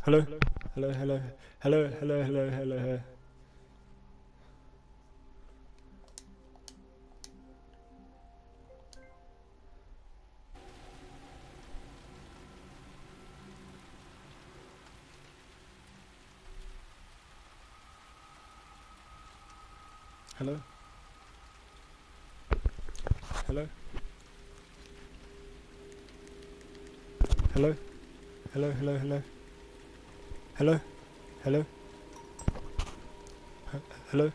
Hello? Hello, hello, hello, hello, hello, hello, hello. Hello? Hello? Hello? Hello, hello, hello. Hello? Hello? Hello?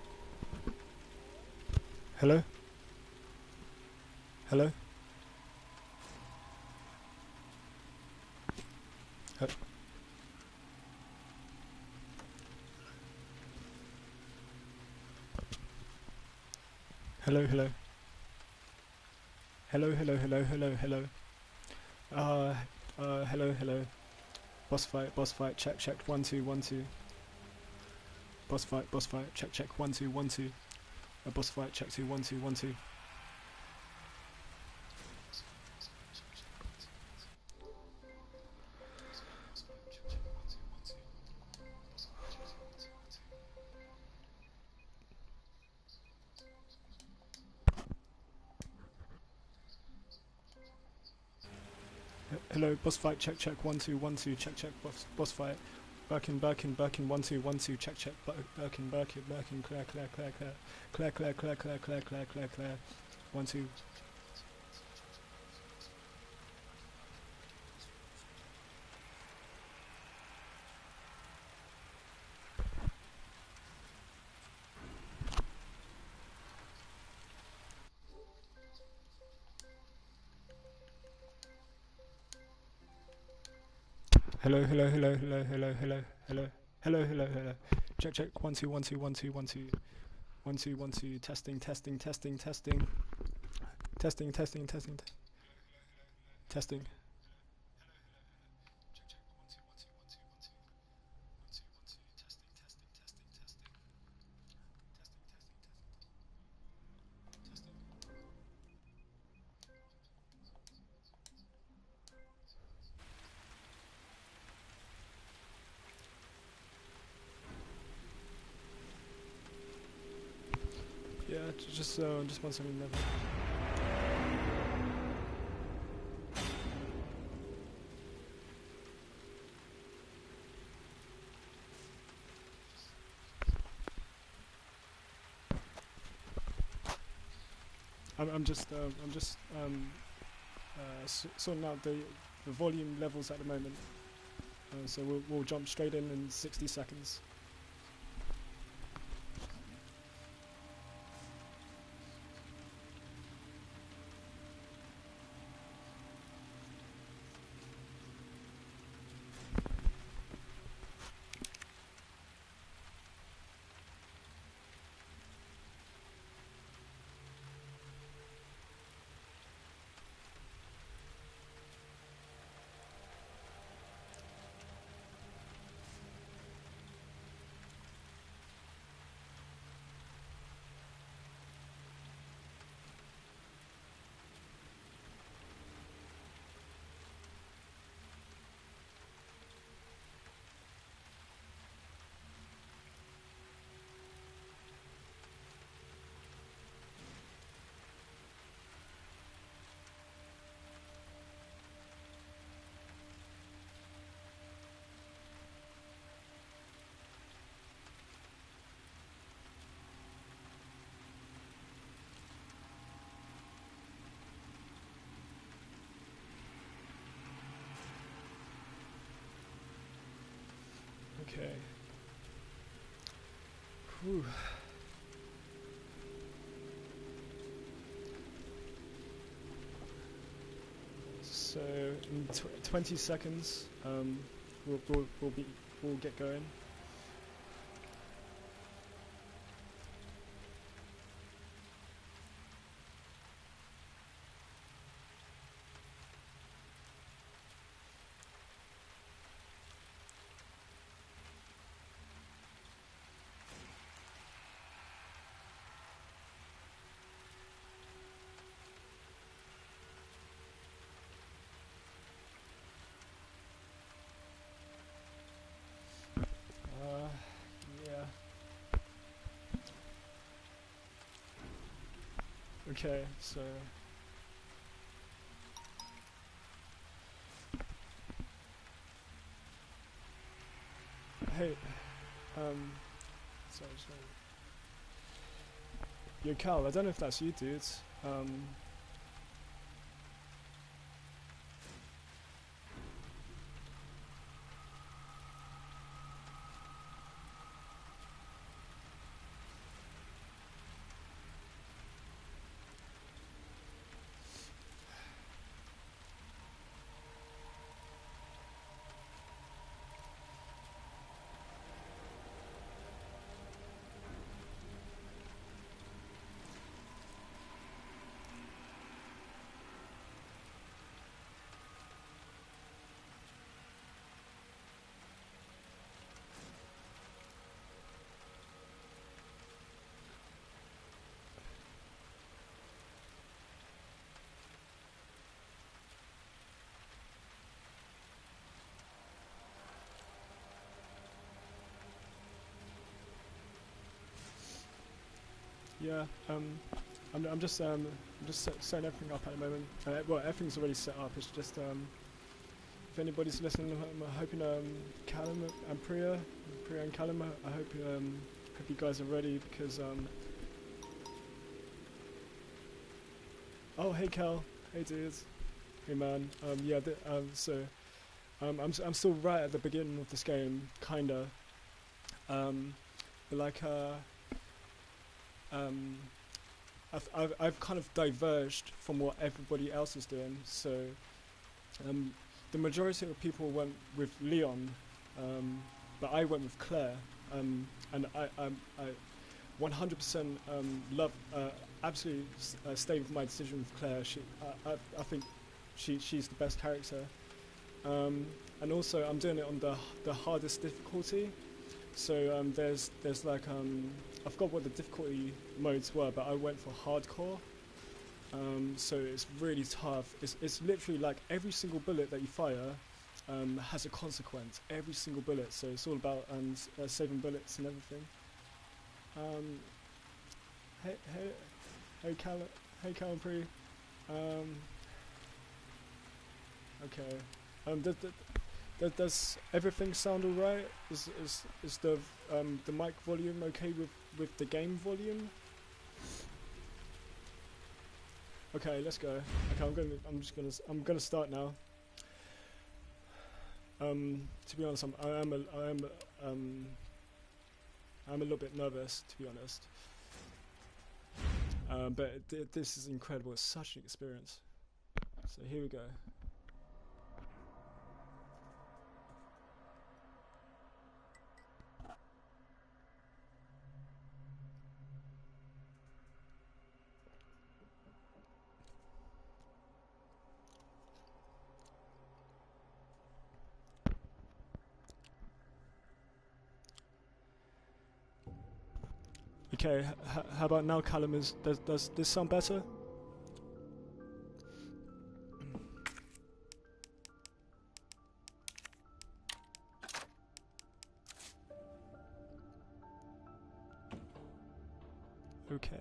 Hello? Hello? Hello, hello. Hello, hello, hello, hello, hello. Uh, hello, hello. Boss fight, check, check, 1 2 1 2. Boss fight, check, check, 1 2 1 2. Boss fight, check 2 1 2 1 2. Hello, boss fight, check, check, 1 2 1 2, check, check, boss fight. Birkin, 1 2 1 2, check, check, Birkin, clear, clear, clear, clear, clear, clear, clear, clear, clear, clear, clear, clear, 1 2. Hello, hello, hello, hello, hello, hello, hello, hello, hello, hello. Check, check, 1 2 1 2 1 2 1 2 1 2 1 2. Testing, testing, testing, testing, testing, testing, testing, testing. Yeah, just 1 second level. I'm just sorting out the volume levels at the moment. So we'll jump straight in 60 seconds. Okay. Whew. So in 20 seconds, we'll get going. Okay, so hey, sorry. Yo, Cal, I don't know if that's you, dude. Yeah, I'm just setting everything up at the moment. Well, everything's already set up. It's just if anybody's listening, I'm hoping Callum and Priya and Callum, I hope you guys are ready because oh hey Cal, hey dudes, hey man, yeah, I'm still right at the beginning of this game, kinda, but like I've kind of diverged from what everybody else is doing. So the majority of people went with Leon, but I went with Claire, and I 100% love, absolutely stay with my decision with Claire. I think she's the best character, and also I'm doing it on the hardest difficulty. So there's like I forgot what the difficulty modes were, but I went for hardcore. So it's really tough. It's literally like every single bullet that you fire has a consequence. Every single bullet. So it's all about saving bullets and everything. Hey Cal and Pre. Okay. Does everything sound alright? Is the mic volume okay with the game volume? Okay, let's go. Okay, I'm gonna start now. To be honest, I'm a little bit nervous, to be honest. But this is incredible. It's such an experience. So here we go. Okay, how about now, Callum? Does this sound better? Okay.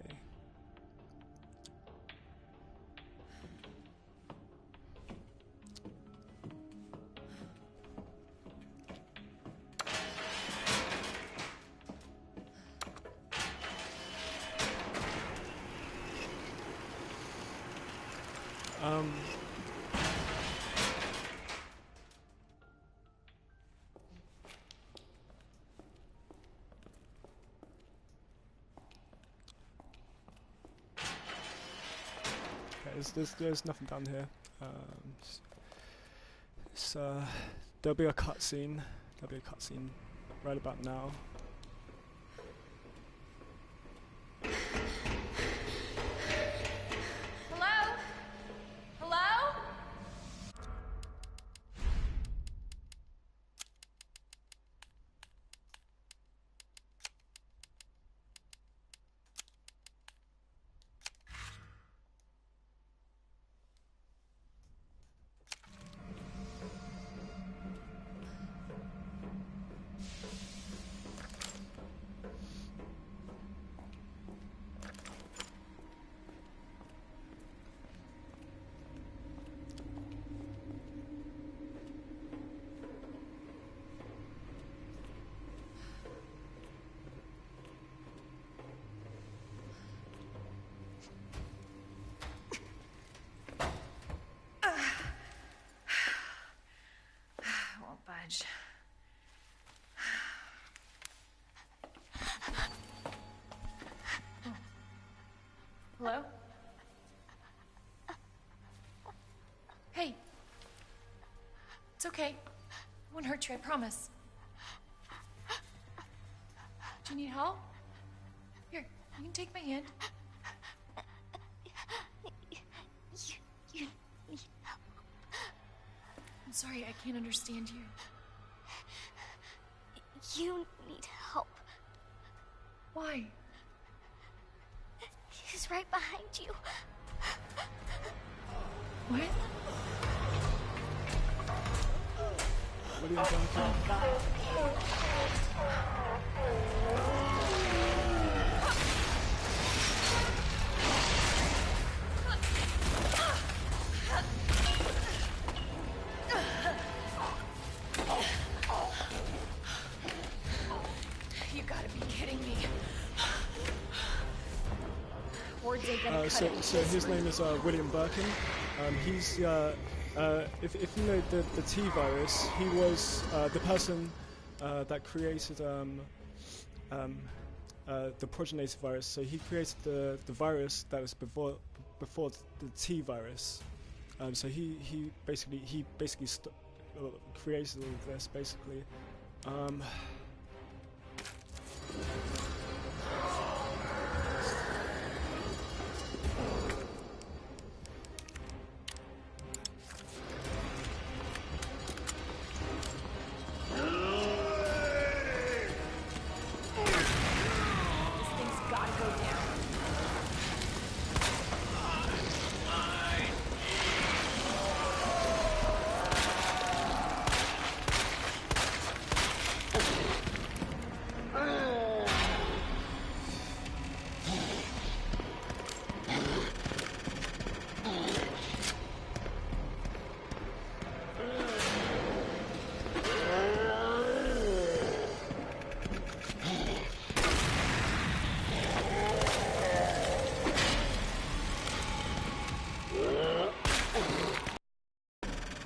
There's nothing down here. There'll be a cutscene. There'll be a cutscene right about now. Hello? Hello? Hello? Hey. It's okay. I won't hurt you, I promise. Do you need help? Here, you can take my hand. You need help. I'm sorry, I can't understand you. You need help. Why? He's right behind you. What? William Birkin. You gotta be kidding me. Words ain't gonna cut So it. his name is William Birkin. He's if you know the T virus, he was the person that created the progenitor virus. So he created the virus that was before the T virus. So he basically created all of this basically. This thing's gotta go down.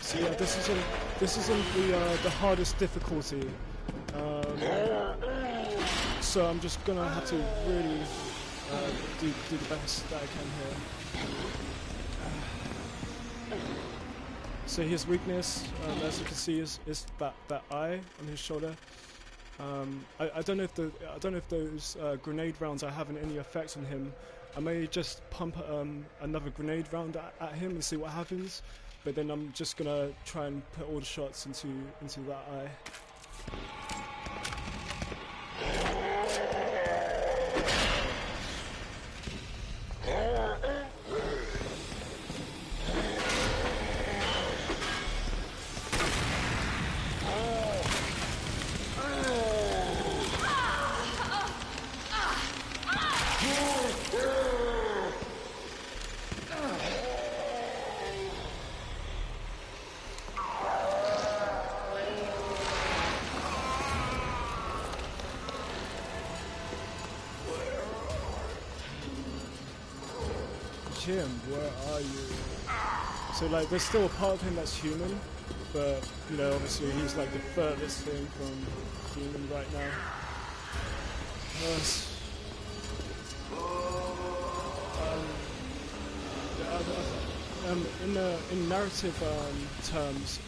So yeah, this isn't the hardest difficulty. So I'm just gonna have to really do the best that I can here. So his weakness, as you can see, is that eye on his shoulder. I don't know if those grenade rounds are having any effect on him. I may just pump another grenade round at him and see what happens. But then I'm just gonna try and put all the shots into that eye. Jim, where are you? So like, there's still a part of him that's human, but you know, obviously he's like the furthest thing from human right now. In narrative terms,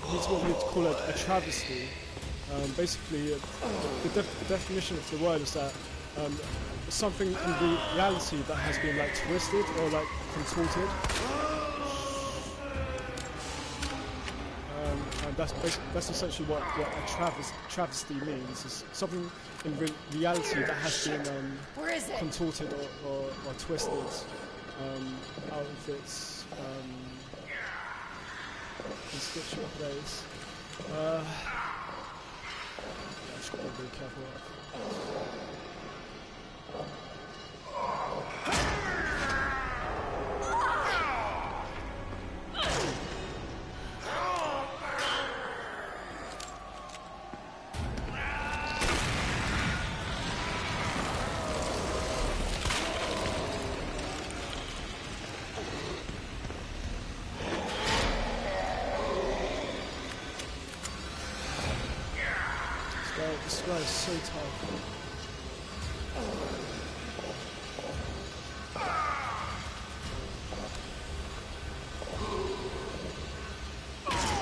he's what we'd call a travesty. Basically, the definition of the word is that something in reality that has been like twisted or like contorted. And that's essentially what a travesty means. It's something in reality that has been Where is it? contorted or twisted out of its constituent place. Yeah, I just gotta be really careful. This guy is so tough.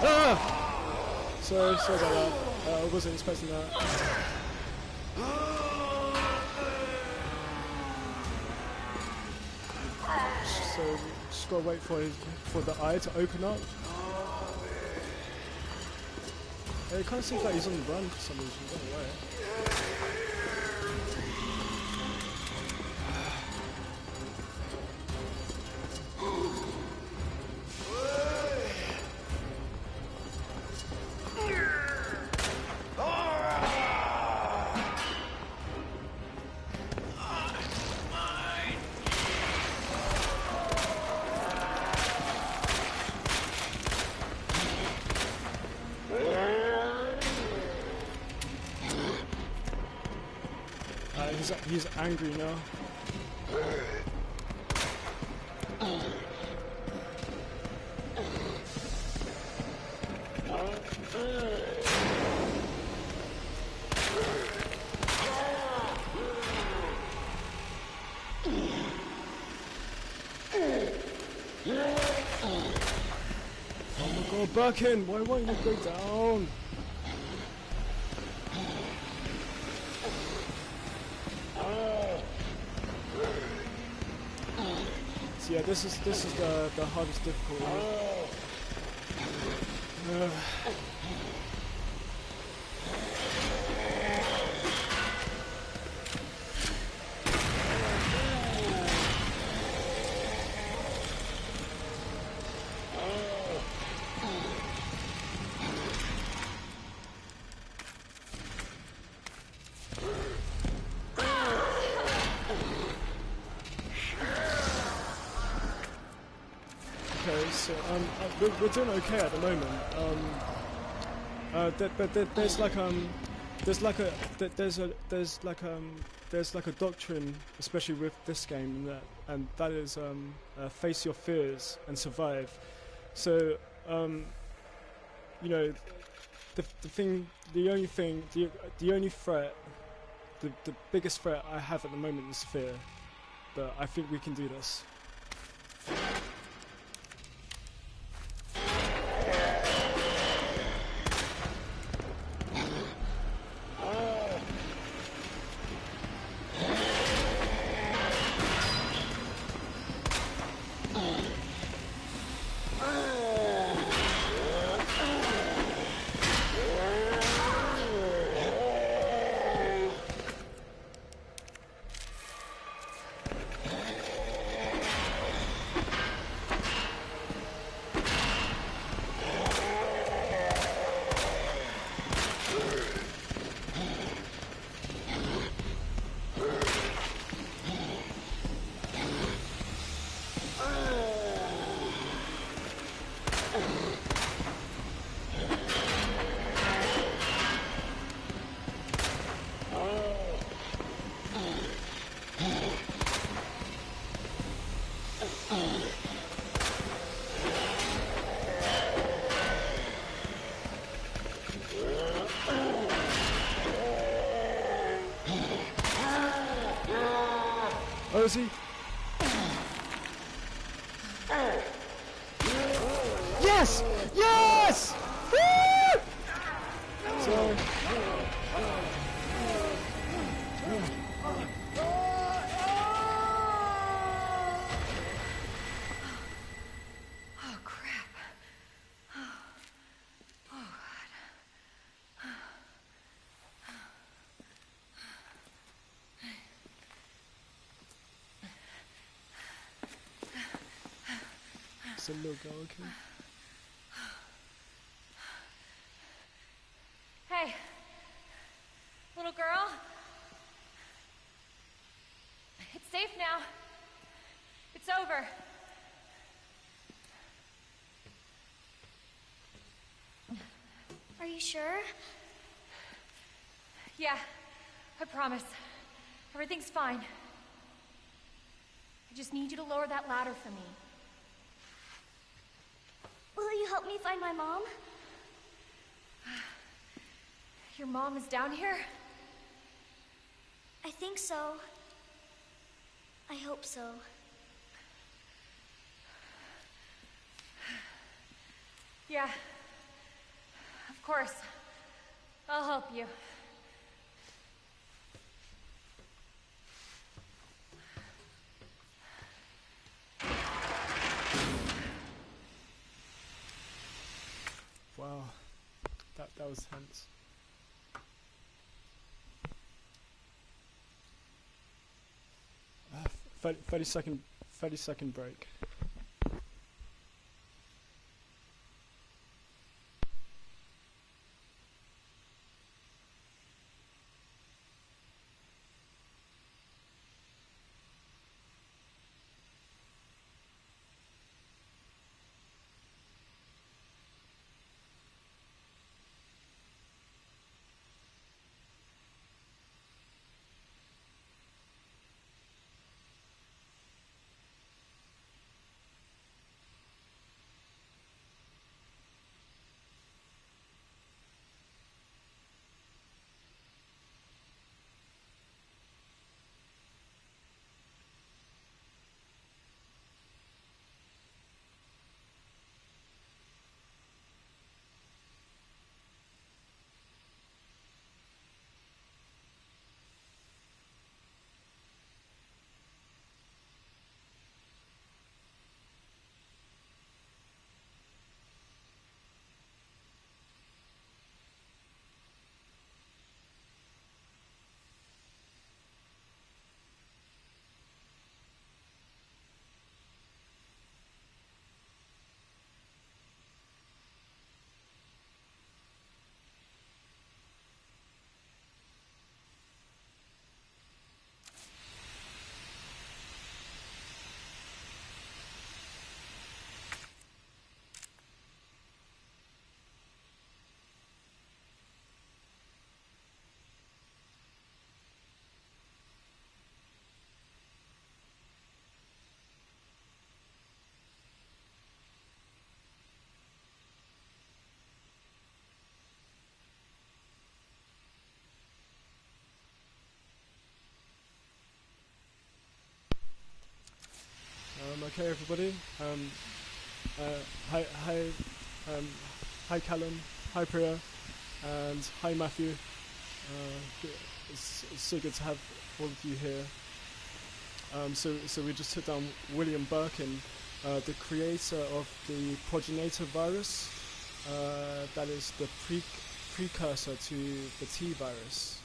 Ah! Sorry about that. I wasn't expecting that. So just gotta wait for the eye to open up. It kind of seems like he's on the run for some reason. I don't know why. He's angry now. Oh my god, Birkin, why won't you go down? So yeah, this is the hardest difficulty. Okay, so we're doing okay at the moment. But there's like a doctrine, especially with this game, and that is face your fears and survive. So you know, the only threat, the biggest threat I have at the moment is fear. But I think we can do this. Oh, is he? Yes! Yes! Woo! So, Oh, crap. it's a little girl, okay? Hey, little girl. It's safe now. It's over. Are you sure? Yeah, I promise. Everything's fine. I just need you to lower that ladder for me. Will you help me find my mom? Your mom is down here? I think so. I hope so. Yeah, course. I'll help you. Wow, that was tense. 30-second break. Okay, everybody. Hi, hi, Callum. Hi, Priya, and hi, Matthew. It's so good to have all of you here. So we just took down William Birkin, the creator of the progenitor virus. That is the precursor to the T virus.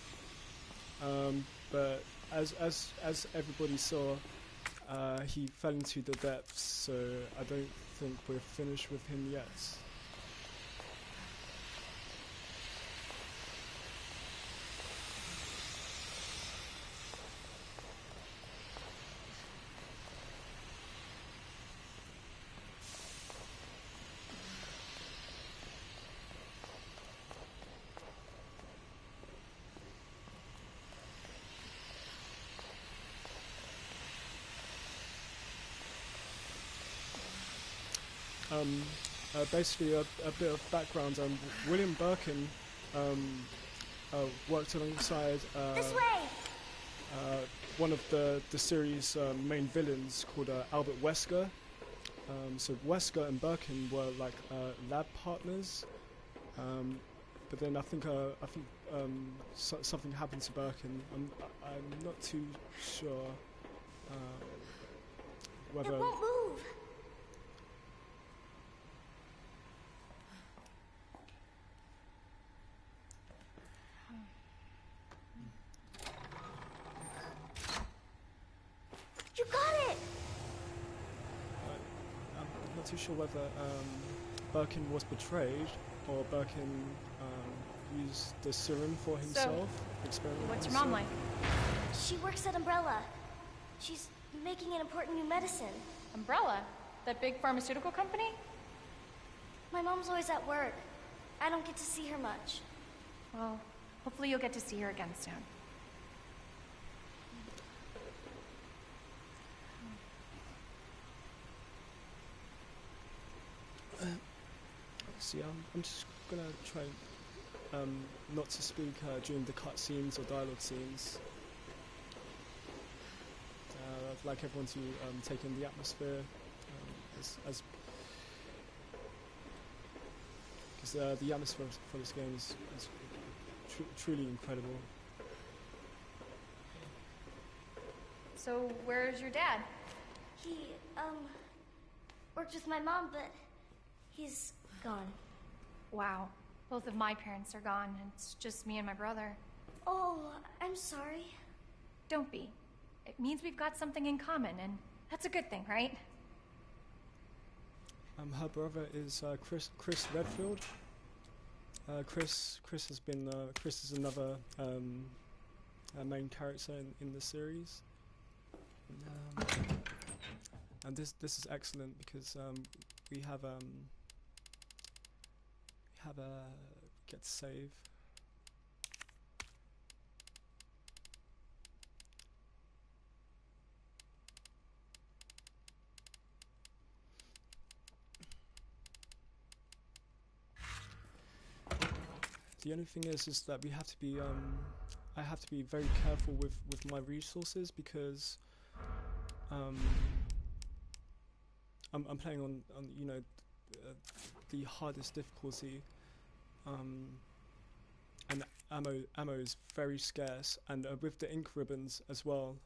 But as everybody saw, he fell into the depths, so I don't think we're finished with him yet. Basically, a bit of background. William Birkin worked alongside This way! one of the series' main villains called Albert Wesker. So Wesker and Birkin were like lab partners, but then I think something happened to Birkin. I'm not too sure whether. It won't move! You got it! I'm not too sure whether Birkin was betrayed or Birkin used the serum for himself. What's your mom like? She works at Umbrella. She's making an important new medicine. Umbrella? That big pharmaceutical company? My mom's always at work. I don't get to see her much. Well, hopefully you'll get to see her again soon. See, I'm just gonna try not to speak during the cutscenes or dialogue scenes. I'd like everyone to take in the atmosphere, because because the atmosphere for this game is truly incredible. So, where's your dad? He, worked with my mom, but he's gone. Wow. Both of my parents are gone, and it's just me and my brother. Oh, I'm sorry. Don't be. It means we've got something in common, and that's a good thing, right? Her brother is Chris Redfield. Chris is another main character in the series. And this is excellent because we have a get save. The only thing is that we have to be I have to be very careful with my resources because I'm playing on you know the hardest difficulty, and ammo is very scarce, and with the ink ribbons as well.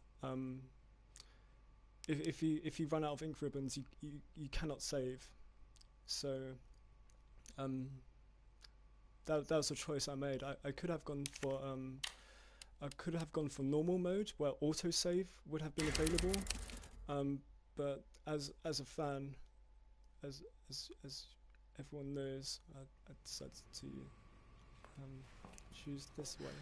If you run out of ink ribbons, you cannot save. So that was a choice I made. I could have gone for normal mode where autosave would have been available, but as a fan, as everyone knows, I decided to choose this way.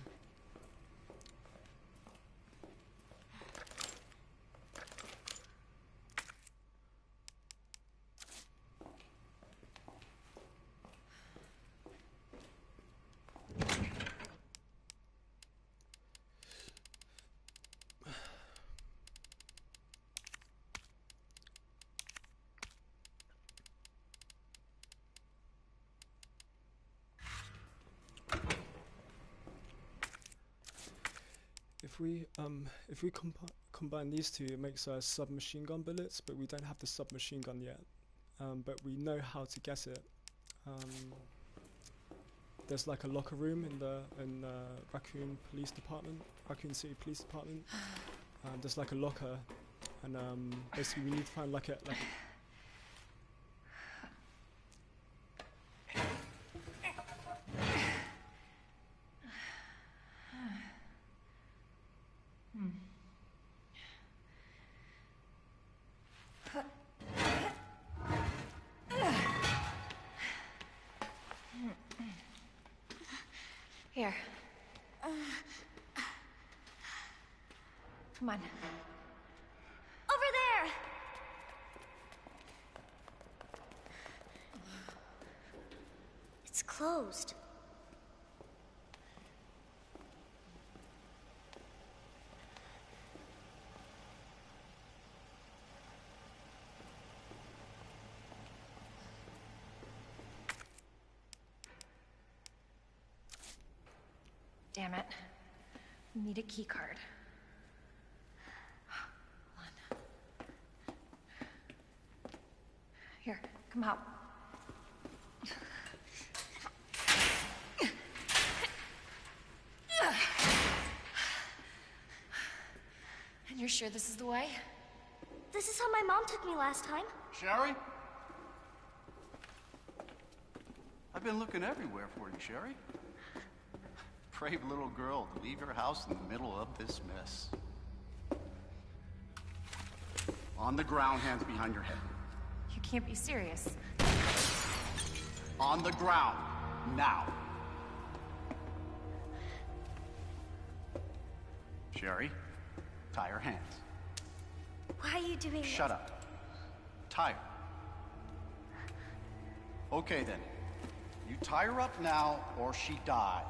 If we combine these two, it makes submachine gun bullets, but we don't have the submachine gun yet. But we know how to get it. There's like a locker room in Raccoon City Police Department. There's like a locker, and basically we need to find like a Here. Come on. Over there! It's closed. Damn it. We need a key card. Hold on. Here, come out. And you're sure this is the way? This is how my mom took me last time. Sherry? I've been looking everywhere for you, Sherry. Brave little girl to leave your house in the middle of this mess. On the ground, hands behind your head. You can't be serious. On the ground, now. Sherry, tie her hands. Why are you doing this? Shut up. Tie her. Okay then. You tie her up now, or she dies.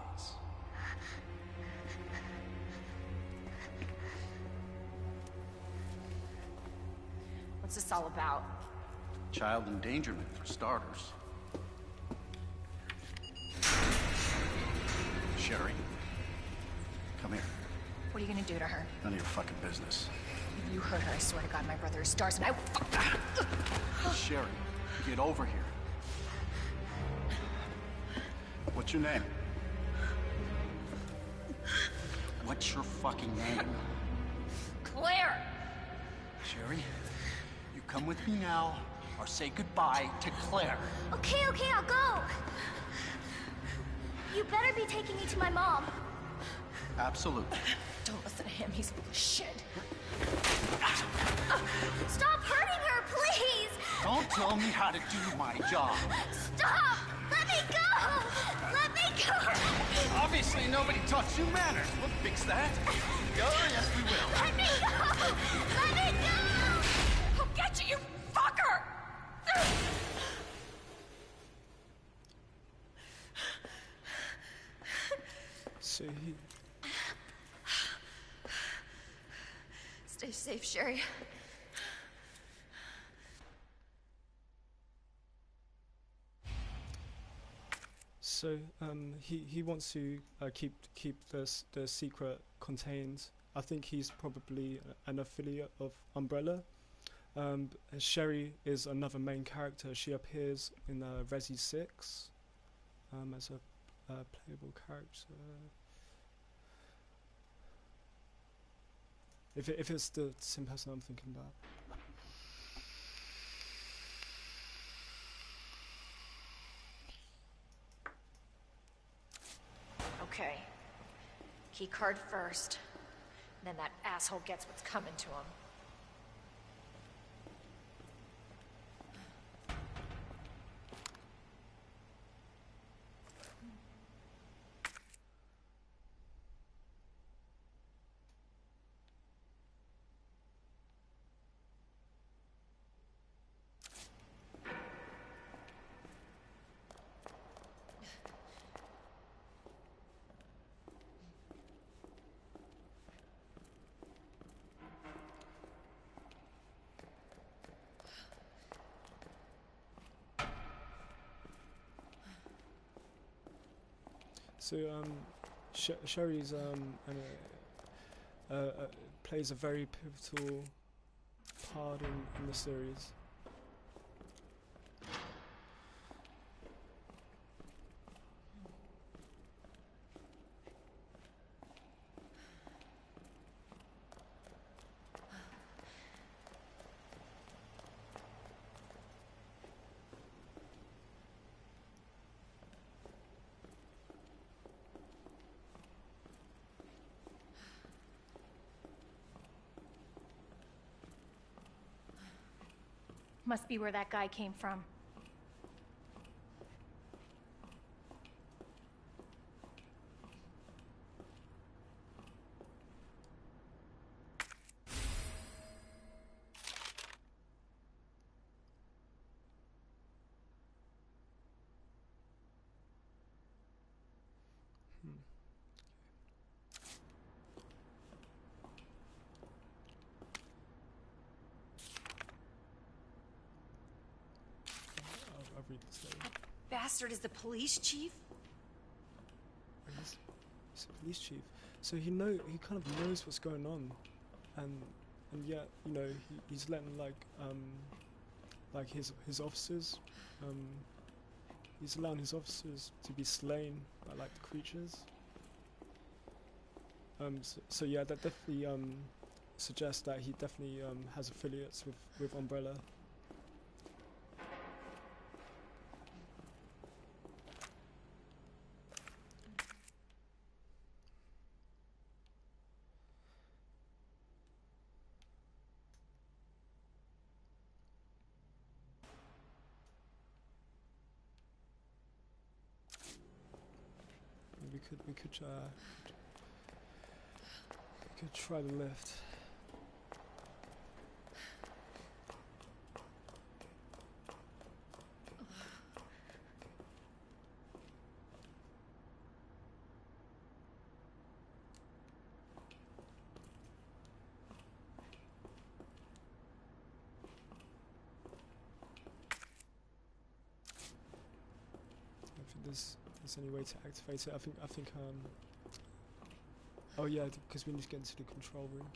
What's this all about? Child endangerment, for starters. Sherry, come here. What are you gonna do to her? None of your fucking business. If you hurt her, I swear to God, my brother is stars and I will... Sherry, get over here. What's your name? What's your fucking name? Claire! Sherry, you come with me now, or say goodbye to Claire. Okay, I'll go. You better be taking me to my mom. Absolutely. Don't listen to him, he's full of shit. Stop hurting her, please! Don't tell me how to do my job. Stop! Let me go! Let me go! Obviously, nobody taught you manners. We'll fix that. Oh, yes, we will. Let me go! Let me go! I'll get you, you fucker! So he... Stay safe, Sherry. So he wants to keep the secret contained. I think he's probably an affiliate of Umbrella. Sherry is another main character. She appears in Resi 6 as a playable character. If it's the same person I'm thinking about. Okay. Key card first. Then that asshole gets what's coming to him. So Sherry's plays a very pivotal part in the series. Must be where that guy came from. I'll read this later. Bastard is the police chief? He's a police chief, so he kind of knows what's going on, and yet he's letting like his officers, he's allowing his officers to be slain by like the creatures. So yeah, that definitely suggests that he definitely has affiliates with Umbrella. We could try the lift. If there's any way to activate it, I think oh yeah, because we need to get into the control room.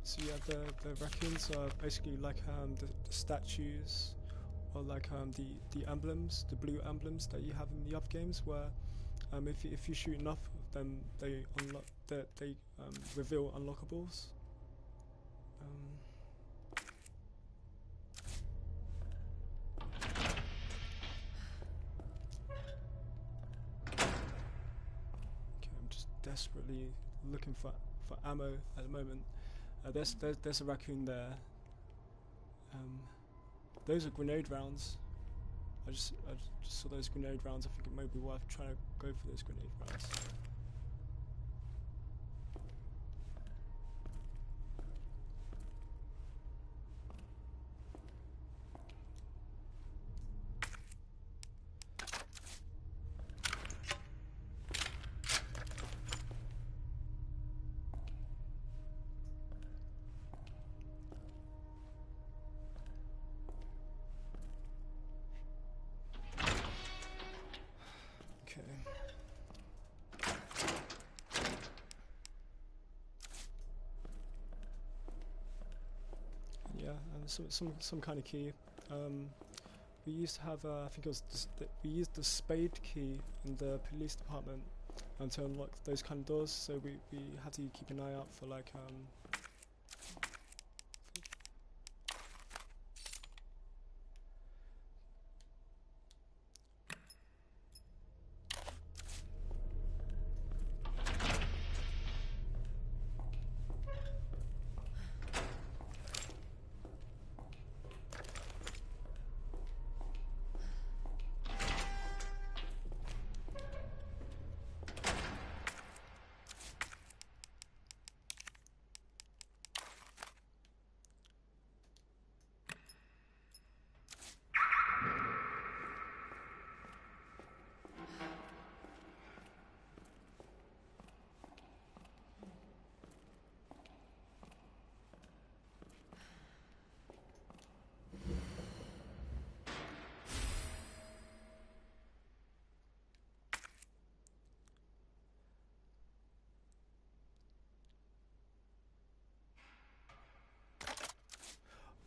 So yeah, the raccoons are basically like the statues, or like the emblems, the blue emblems that you have in the other games, where if you shoot enough of them, they unlock they reveal unlockables. Okay, I'm just desperately looking for ammo at the moment. There's a raccoon there. Those are grenade rounds. I just saw those grenade rounds. I think it might be worth trying to go for those grenade rounds. Okay. Yeah, some kind of key. We used to have, I think it was we used the spade key in the police department to unlock those kind of doors. So we had to keep an eye out for like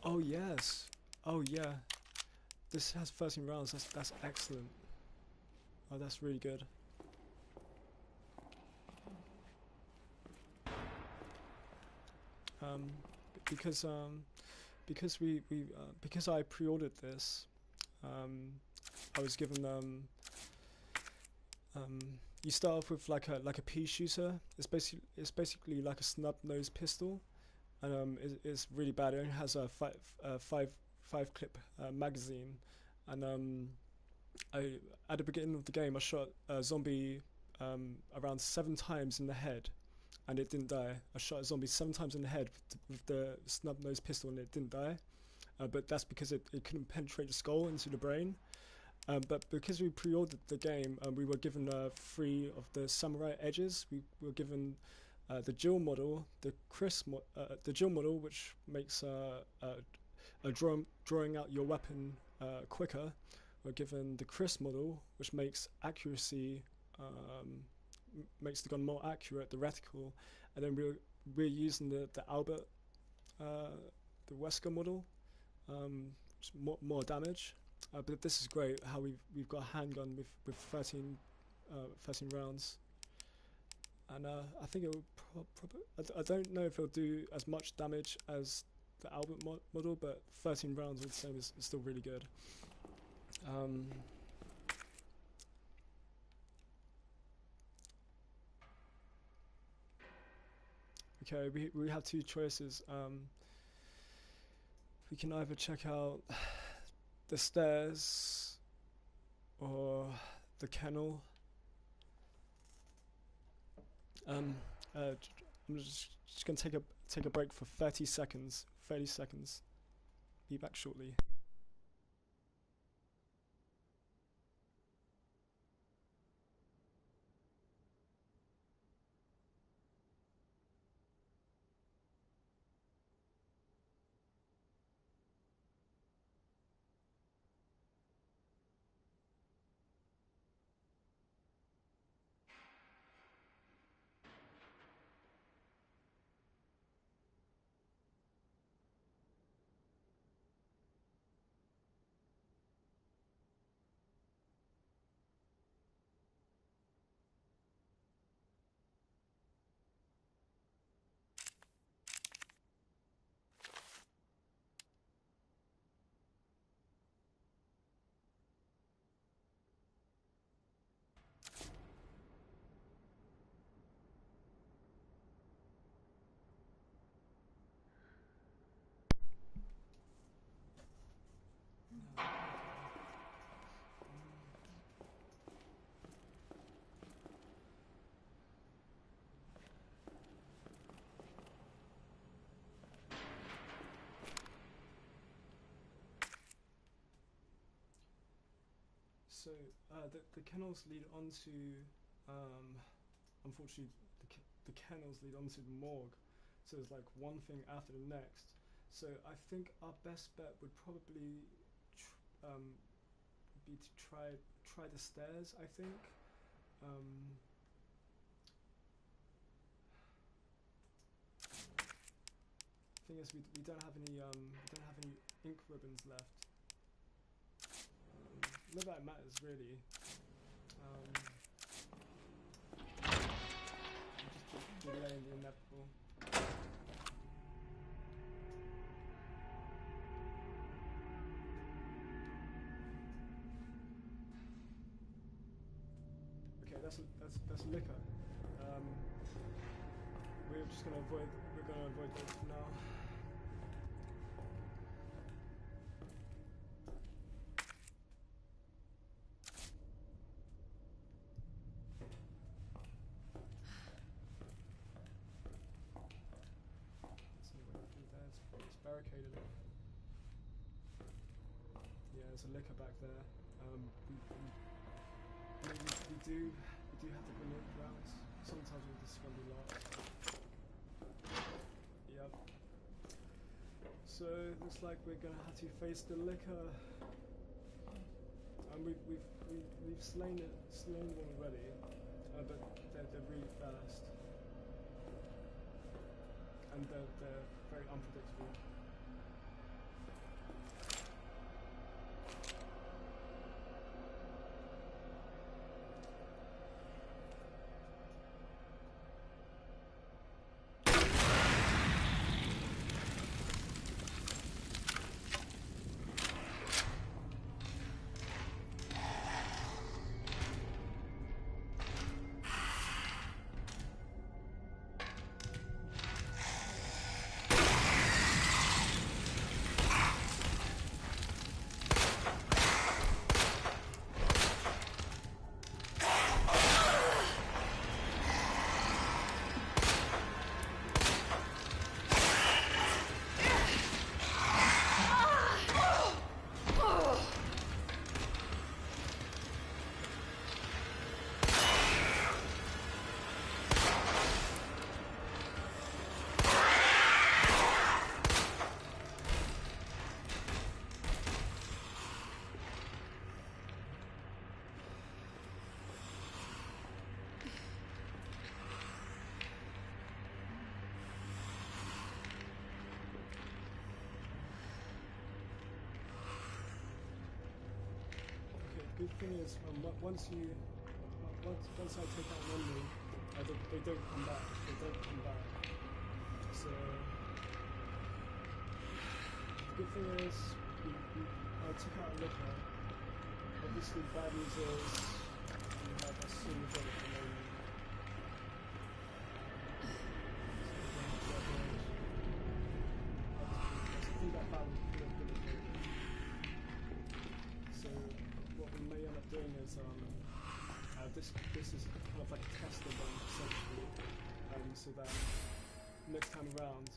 oh yes, oh yeah. This has 13 rounds. That's excellent. Oh, that's really good. Because because I pre-ordered this, I was given you start off with like a pea shooter. It's basically like a snub nose pistol, and it's really bad. It only has a five clip magazine, and I at the beginning of the game I shot a zombie around 7 times in the head, and it didn't die. I shot a zombie 7 times in the head with the snub nose pistol, and it didn't die. But that's because it couldn't penetrate the skull into the brain. But because we pre-ordered the game, we were given 3 of the samurai edges. We were given the Jill model, the Jill model, which makes drawing out your weapon quicker. We're given the Chris model, which makes accuracy, makes the gun more accurate, the reticle, and then we're using the Albert, the Wesker model, more damage. But this is great how we've got a handgun with 13 rounds, and I think it will I don't know if it'll do as much damage as the Albert model, but 13 rounds all the same is still really good. Okay, we have 2 choices. We can either check out the stairs or the kennel. I'm just gonna take a break for 30 seconds. 30 seconds. Be back shortly. So the kennels lead onto, unfortunately, the kennels lead onto the morgue. So there's like one thing after the next. So I think our best bet would probably be to try the stairs. I think. Thing is, we don't have any ink ribbons left. Not that it matters really. Just delaying the inevitable. Okay, that's liquor. We're just gonna avoid those for now. It's barricaded. Yeah, there's a liquor back there. We do have the grenade rounds. Sometimes we just gonna be lost. Yep. So looks like we're gonna have to face the liquor. And we've slain one already, but they're really fast. And they're very unpredictable. Good thing is, once I take out an enemy, they don't come back. So the good thing is, I took out a liquor. Obviously, bad news is we have a single bullet remaining. I think that battle would be a good approach. So what we may end up doing is this is kind of like a test event essentially, so that next time around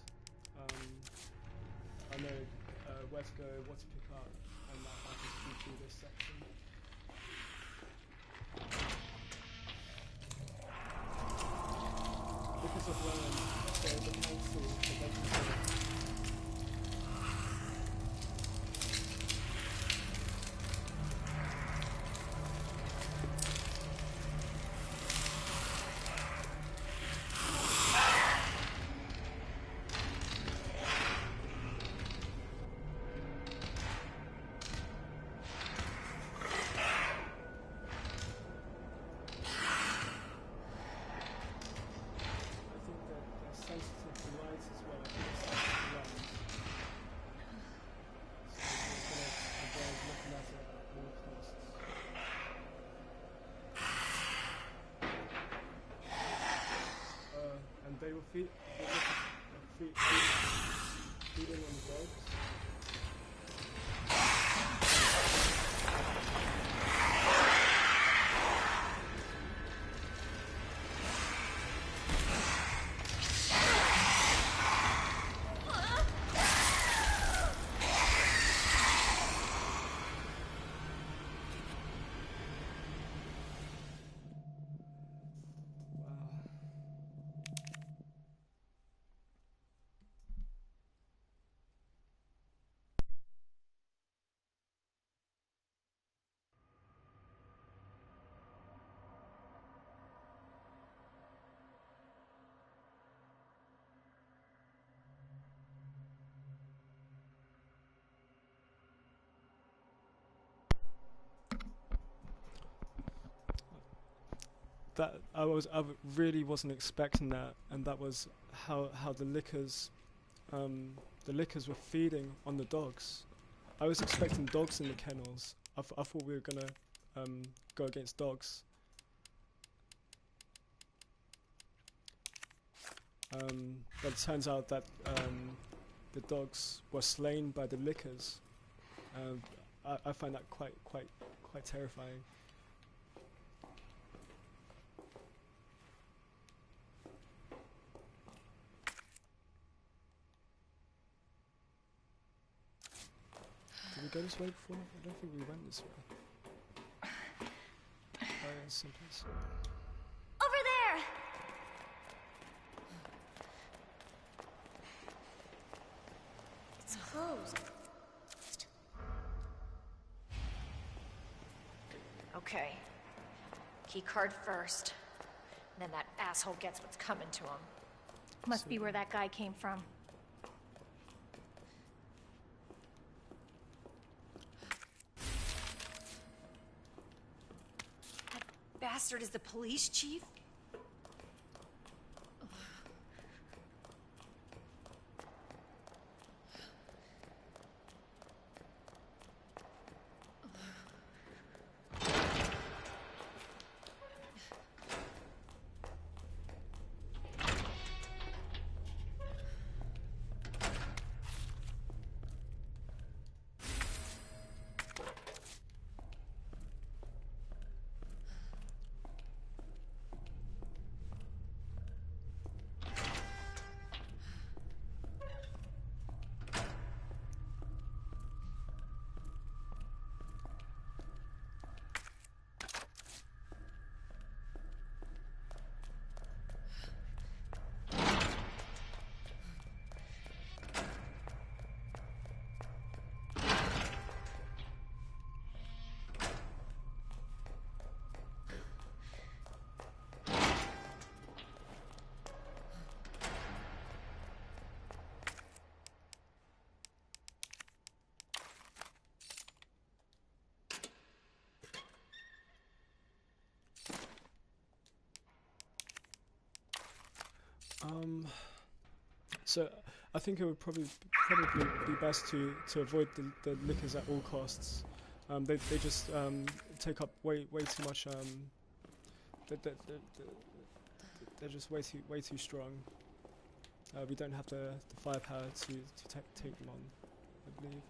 I know where to go, what to pick up, and that I can speed through this section. Because of Ryan, the council, the legislature. Sensitive to light as well. really wasn't expecting that, and that was how the lickers were feeding on the dogs. I was expecting dogs in the kennels. I thought we were gonna go against dogs. But it turns out that the dogs were slain by the lickers. I find that quite terrifying. Did we go this way before? I don't think we went this way. Oh yeah, someplace. Over there! It's closed. Okay. Keycard first. And then that asshole gets what's coming to him. Must be where that guy came from. That bastard is the police chief? So I think it would probably be best to avoid the lickers at all costs. They just take up way too much. They're just way too strong. We don't have the firepower to take them on, I believe.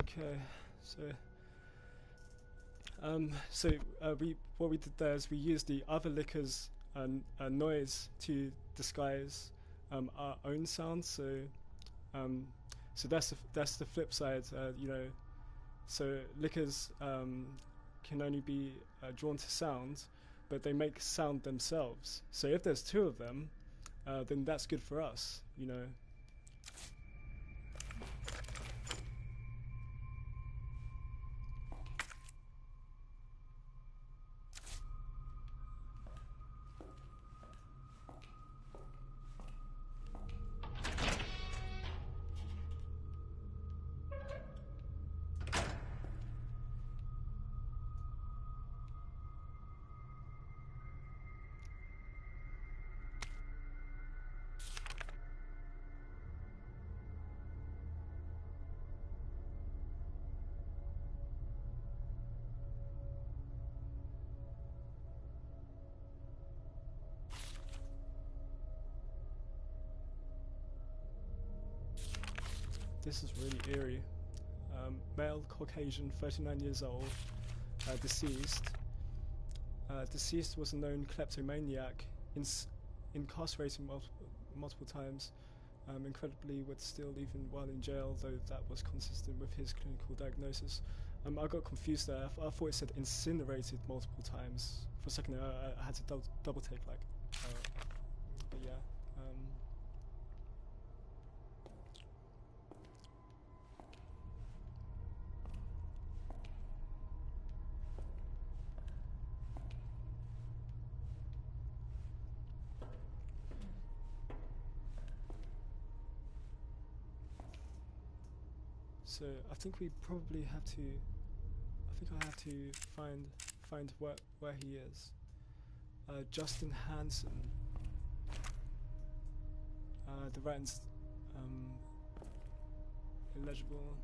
Okay, what we did there is we used the other lickers noise to disguise our own sounds. So that's the flip side. So lickers can only be drawn to sound, but they make sound themselves. So if there's two of them, then that's good for us. you know. This is really eerie. Male, Caucasian, 39 years old, deceased. Deceased was a known kleptomaniac, incarcerated multiple times, incredibly would steal even while in jail, though that was consistent with his clinical diagnosis. I got confused there. I thought it said incinerated multiple times. For a second I had to double take, like, but yeah. So I think we probably have to. I think I have to find where he is. Justin Hansen. The writing's illegible.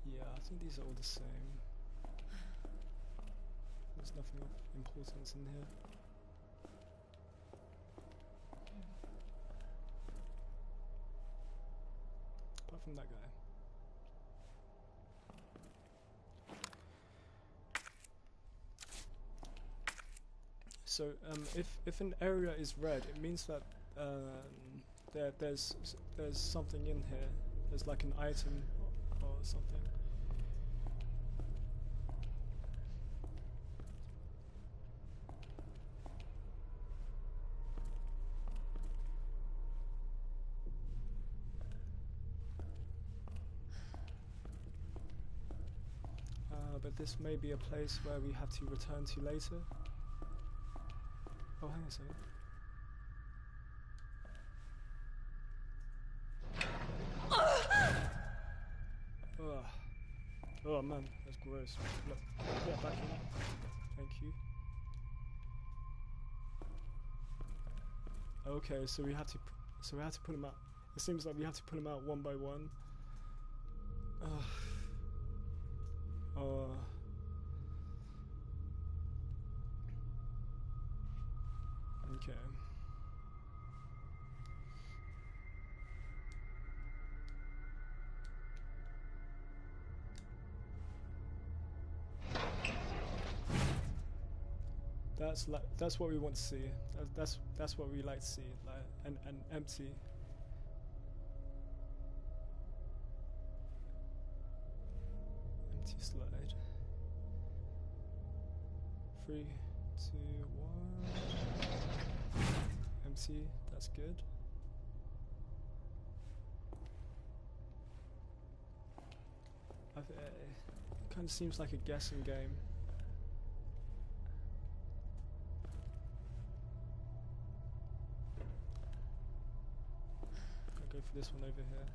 Yeah, I think these are all the same. There's nothing of importance in here. Apart from that guy. So if an area is red, it means that there's something in here. There's like an item or something. But this may be a place where we have to return to later. Oh, hang on a second. Ugh. Oh man, that's gross. Look, get back in. Thank you. Okay, so we have to put him out. It seems like we have to put him out one by one. Okay. That's what we want to see. That's what we like to see. Like an empty. Empty slide. 3, 2, 1. Empty. That's good. It kind of seems like a guessing game. I'll go for this one over here.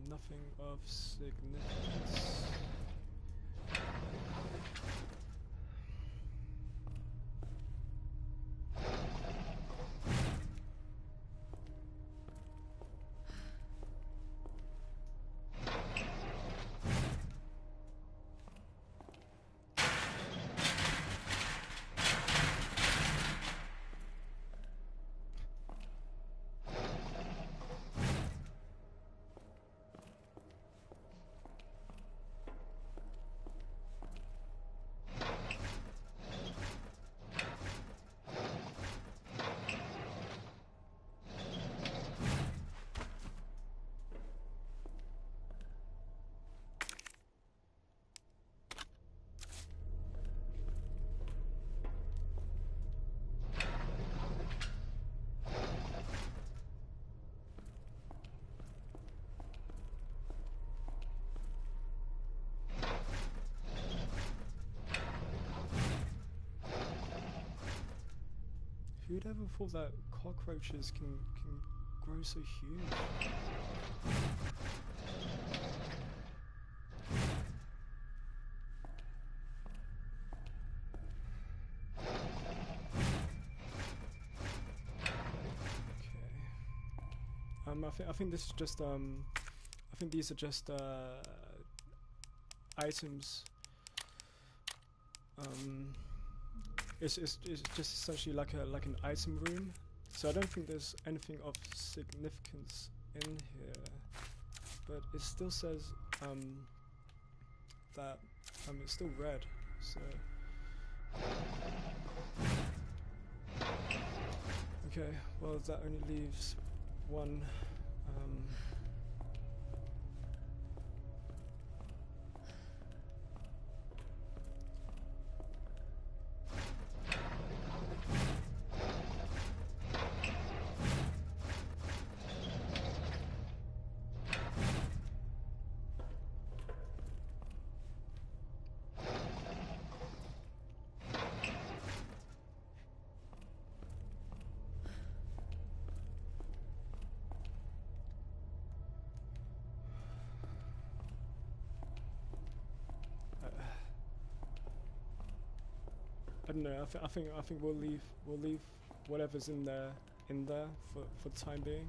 Nothing of significance. Who'd ever thought that cockroaches can grow so huge? I think this is just I think these are just items. It's just essentially like an item room. So I don't think there's anything of significance in here, but it still says that it's still red. So okay, well that only leaves one. I don't know. I think we'll leave whatever's in there for the time being.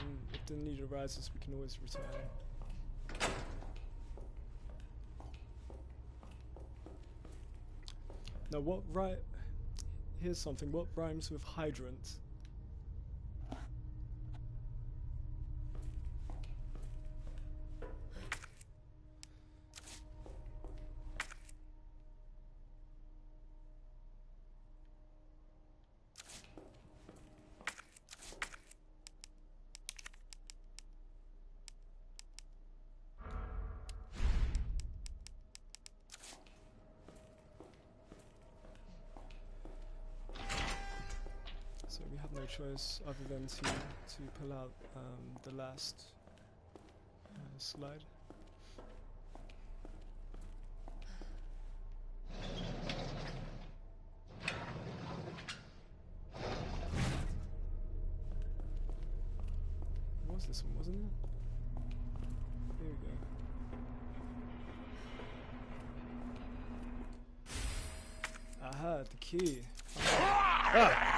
And if the need arises, we can always return. Now, here's something. What rhymes with hydrant? So we have no choice other than to pull out the last slide. What was this one, wasn't it? Here we go. Aha, the key. Ah!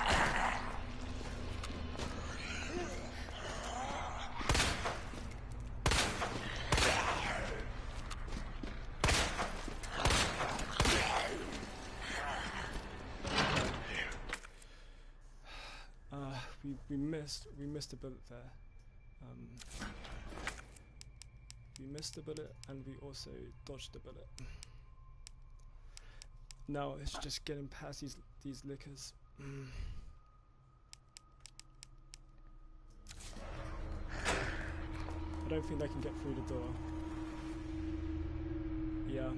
We missed a bullet there. We missed a bullet and we also dodged a bullet. Now it's just getting past these lickers. I don't think they can get through the door. Yeah.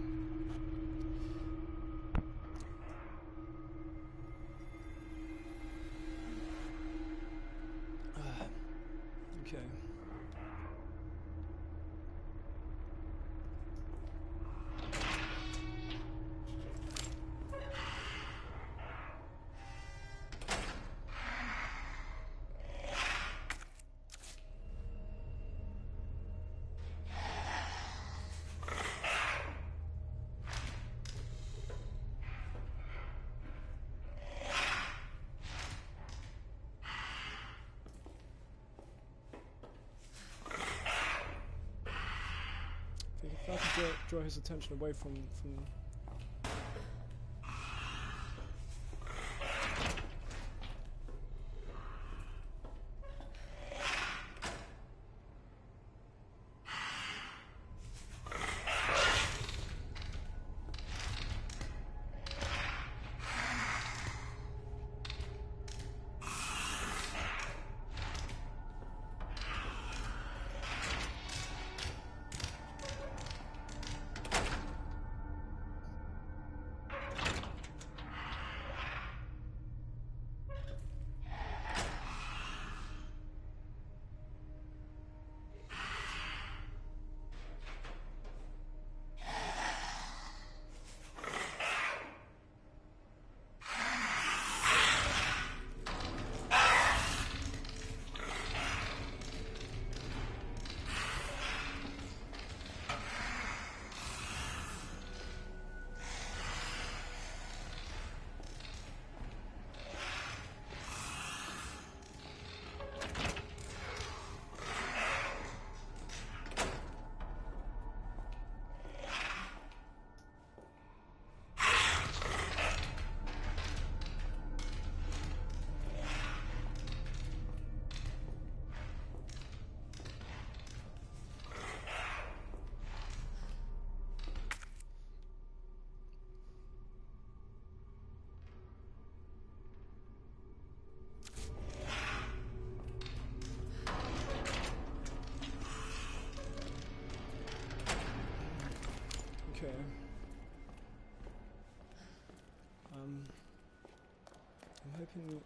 Okay. If I can draw his attention away from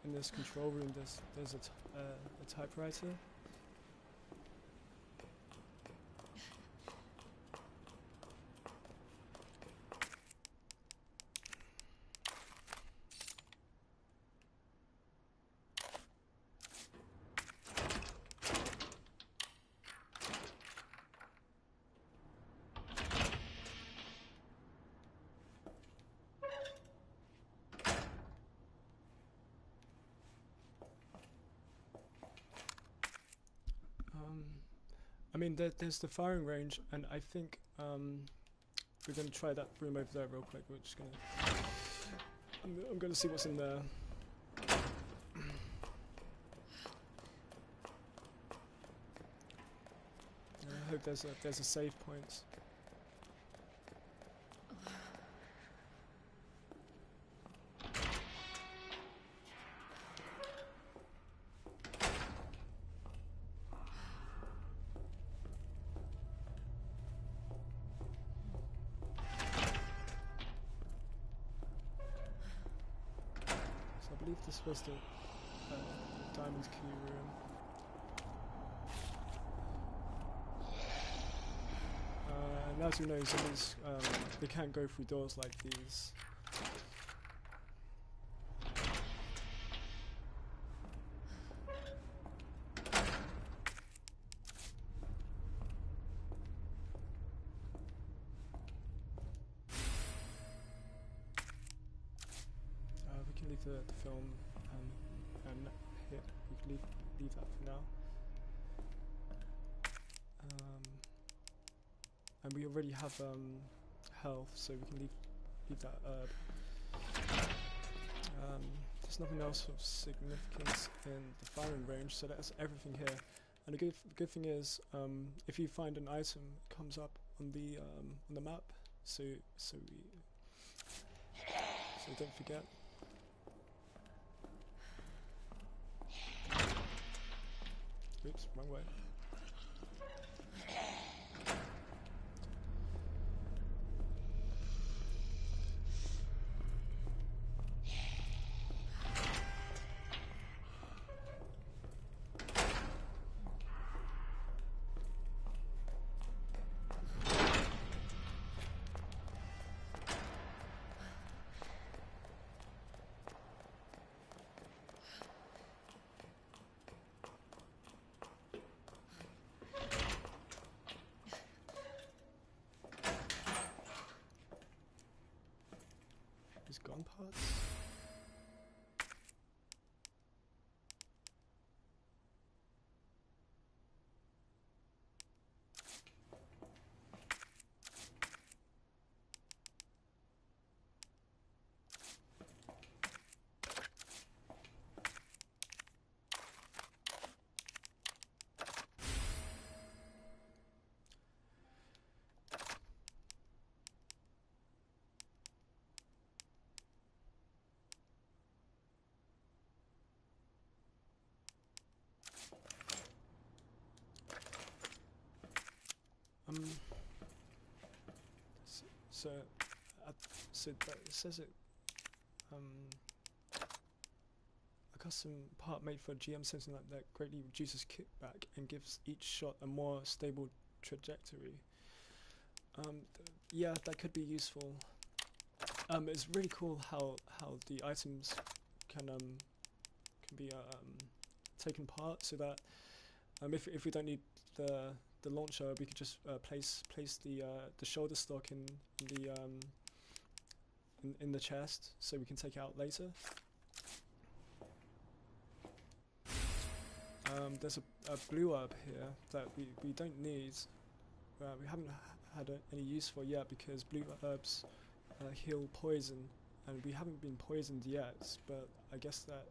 in this control room, there's a typewriter. I mean, there's the firing range, and I think we're gonna try that room over there real quick. We're just gonna. I'm gonna see what's in there. I hope there's a save point. I believe this was the diamond key room. And as you know, zombies, they can't go through doors like these. We can leave the film and hit. We can leave that for now. And we already have health, so we can leave that herb. There's nothing else of significance in the firing range, so that's everything here. And the good thing is, if you find an item, it comes up on the map, so don't forget. Oops, wrong way. These gun parts? So it says it. A custom part made for GM sensing that greatly reduces kickback and gives each shot a more stable trajectory. Yeah, that could be useful. It's really cool how the items can be taken apart, so that if we don't need the launcher, we could just place the shoulder stock in the chest, so we can take it out later. There's a blue herb here that we don't need. We haven't had any use for yet, because blue herbs heal poison, and we haven't been poisoned yet. But I guess that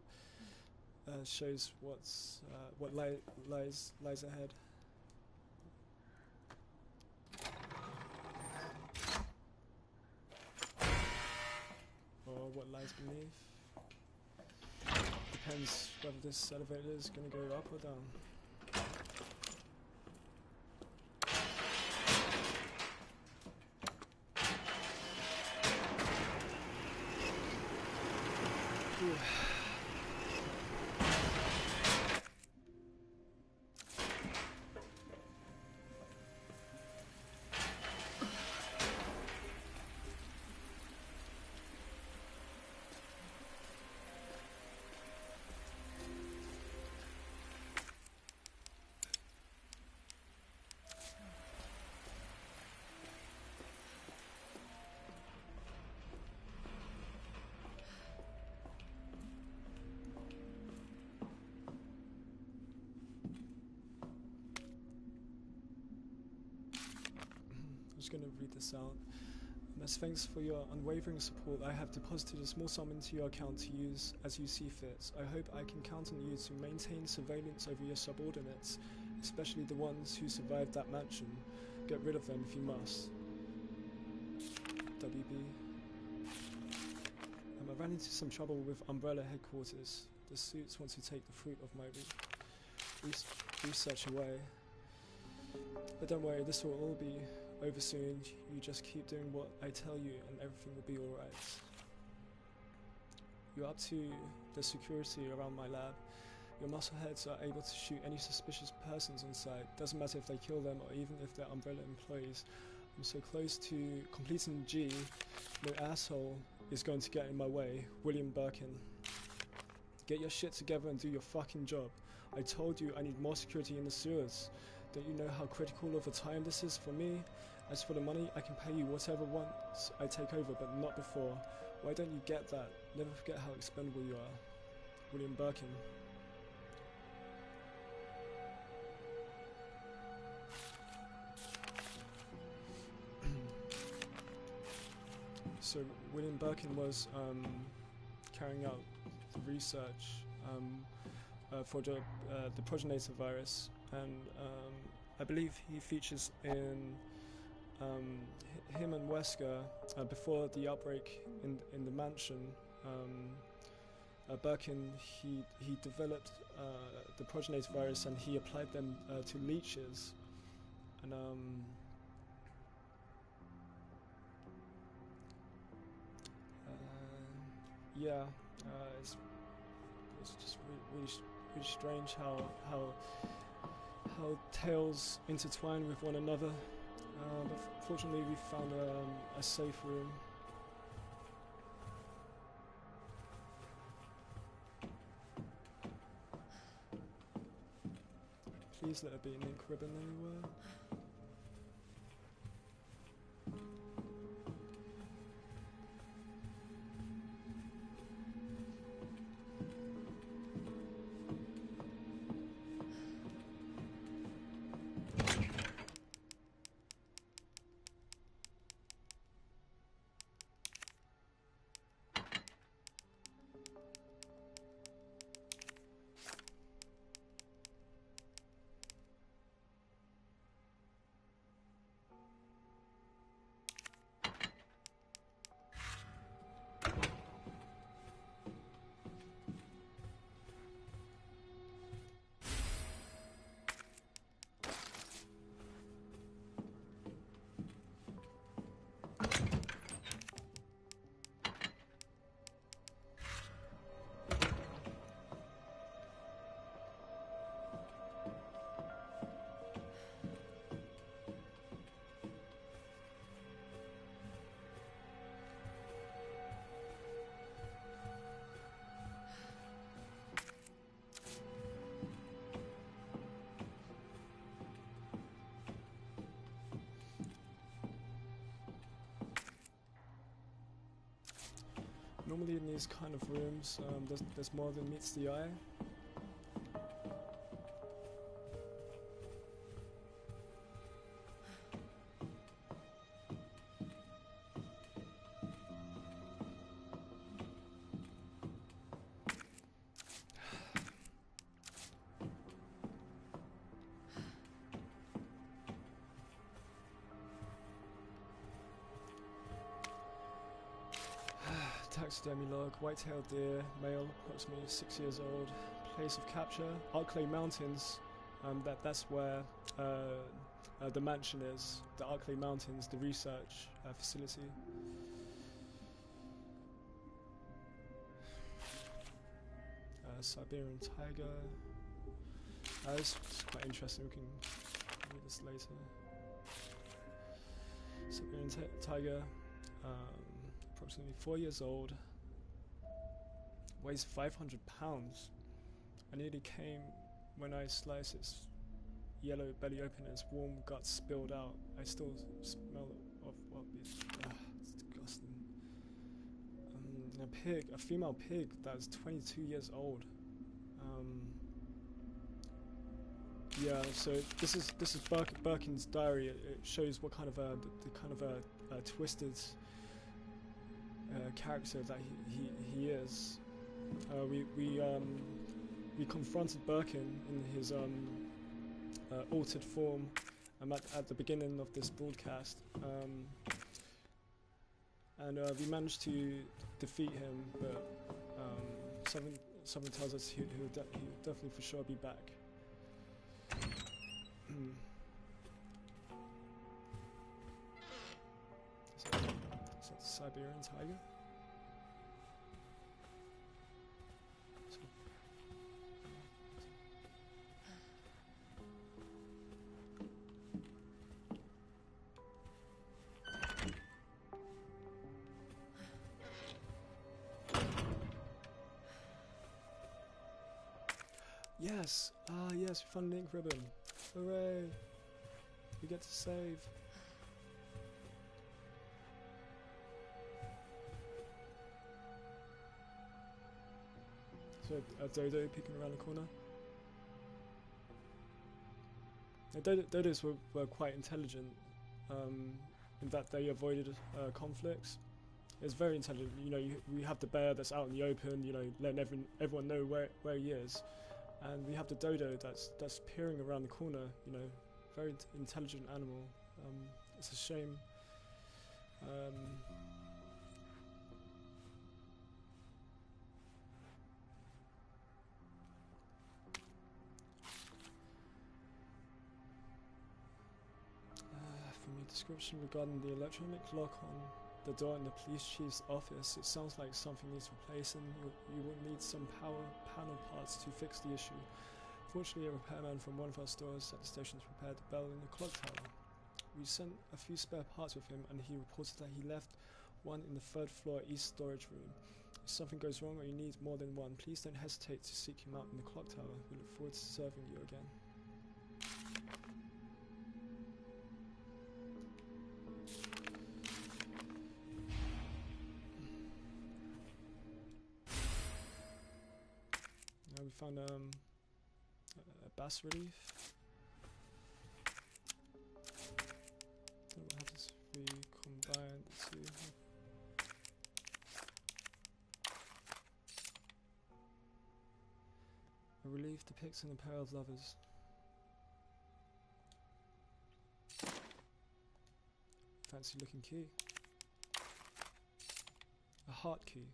shows what lies ahead. Or what lies beneath. Depends whether this elevator is going to go up or down. Ooh. just going to read this out. As thanks for your unwavering support, I have deposited a small sum into your account to use as you see fit. I hope I can count on you to maintain surveillance over your subordinates, especially the ones who survived that mansion. Get rid of them if you must. WB. I ran into some trouble with Umbrella headquarters. The suits want to take the fruit of my research away. But don't worry, this will all be over soon. You just keep doing what I tell you and everything will be alright. You're up to the security around my lab. Your muscleheads are able to shoot any suspicious persons on site. Doesn't matter if they kill them or even if they're Umbrella employees. I'm so close to completing G, no asshole is going to get in my way. William Birkin. Get your shit together and do your fucking job. I told you I need more security in the sewers. Don't you know how critical of a time this is for me? As for the money, I can pay you whatever once I take over, but not before. Why don't you get that? Never forget how expendable you are. William Birkin. So William Birkin was carrying out research for the progenitor virus, and I believe he features in him and Wesker before the outbreak in the mansion. Birkin he developed the progenitor virus and he applied them to leeches, and yeah, it's just really strange how tales intertwine with one another. But fortunately, we found a safe room. Please let it be an ink ribbon anywhere. Normally in these kind of rooms, there's more than meets the eye. Taxidermy log, white-tailed deer, male, approximately 6 years old. Place of capture, Arklay Mountains. That's where the mansion is. The Arklay Mountains, the research facility. Siberian tiger. It's quite interesting. We can read this later. Siberian tiger. Approximately 4 years old, weighs 500 pounds. I nearly came when I sliced its yellow belly open and its warm guts spilled out. I still smell of what it's disgusting. A female pig that is 22 years old. Yeah, so this is Birkin's diary. It shows what kind of the kind of twisted character that he is. We confronted Birkin in his altered form at the beginning of this broadcast, and we managed to defeat him. But something tells us he'll definitely for sure be back. Is that the Siberian tiger? Yes! Ah, yes, we found an ink ribbon. Hooray! We get to save. So, Dodo peeking around the corner. Now, Dodos were quite intelligent in that they avoided conflicts. It's very intelligent. You know, we have the bear that's out in the open, you know, letting everyone know where he is. And we have the dodo that's peering around the corner, you know, very intelligent animal. It's a shame. From your description regarding the electronic lock on the door in the police chief's office, it sounds like something needs replacing. You will need some power panel parts to fix the issue. Fortunately, a repairman from one of our stores at the station has repaired the bell in the clock tower. We sent a few spare parts with him, and he reported that he left one in the 3rd floor east storage room. If something goes wrong or you need more than one, please don't hesitate to seek him out in the clock tower. We look forward to serving you again. Now we found a bas relief. What happens if we combine the two? A relief depicts a pair of lovers. Fancy looking key. A heart key.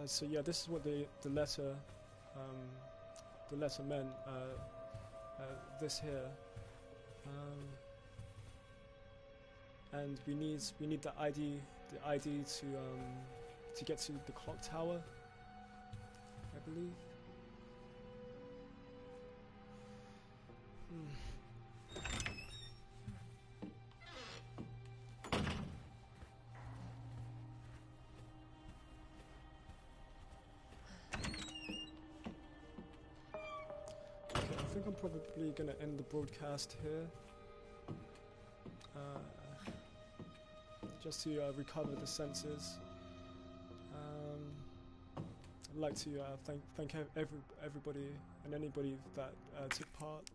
So yeah, this is what the letter meant. This here, and we need the ID to get to the clock tower, I believe. I think I'm probably going to end the broadcast here, just to recover the senses. I'd like to thank everybody and anybody that took part.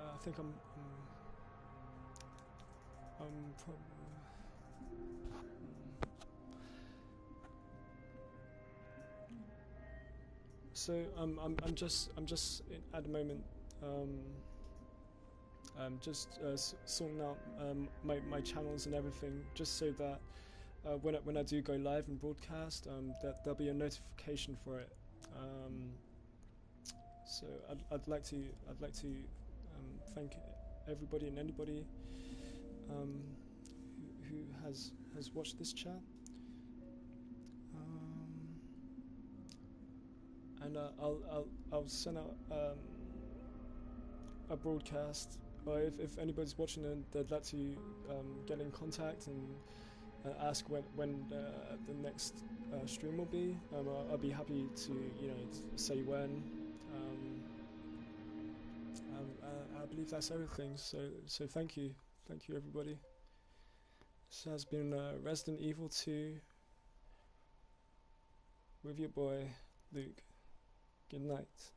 I think I'm probably. So I'm just at the moment just sorting out my channels and everything, just so that when I do go live and broadcast, that there'll be a notification for it. So I'd like to thank everybody and anybody who has watched this chat. And I'll send out a broadcast, or if anybody's watching and they'd like to get in contact and ask when the next stream will be. I'll be happy to, you know, say when. I believe that's everything. So thank you everybody. This has been Resident Evil 2 with your boy Luke. Good night.